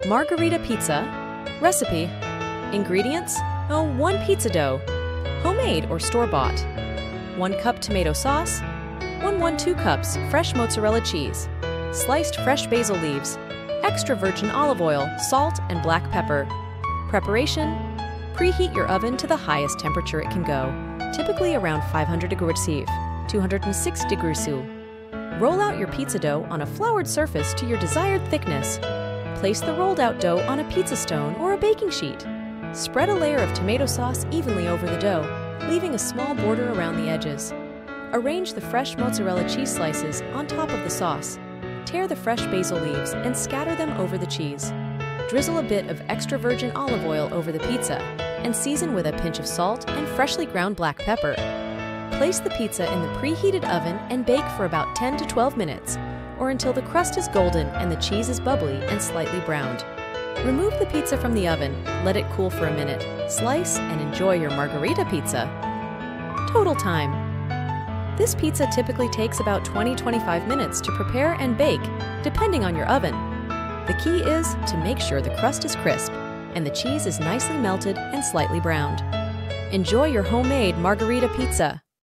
Margherita pizza. Recipe. Ingredients: 1 pizza dough, homemade or store-bought. 1 cup tomato sauce. 1 cups fresh mozzarella cheese. Sliced fresh basil leaves. Extra virgin olive oil, salt, and black pepper. Preparation: preheat your oven to the highest temperature it can go, typically around 500 degrees C, 206 degrees C. Roll out your pizza dough on a floured surface to your desired thickness. Place the rolled out dough on a pizza stone or a baking sheet. Spread a layer of tomato sauce evenly over the dough, leaving a small border around the edges. Arrange the fresh mozzarella cheese slices on top of the sauce. Tear the fresh basil leaves and scatter them over the cheese. Drizzle a bit of extra virgin olive oil over the pizza and season with a pinch of salt and freshly ground black pepper. Place the pizza in the preheated oven and bake for about 10 to 12 minutes, or until the crust is golden and the cheese is bubbly and slightly browned. Remove the pizza from the oven, let it cool for a minute, slice, and enjoy your Margherita pizza. Total time. This pizza typically takes about 20-25 minutes to prepare and bake, depending on your oven. The key is to make sure the crust is crisp and the cheese is nicely melted and slightly browned. Enjoy your homemade Margherita pizza.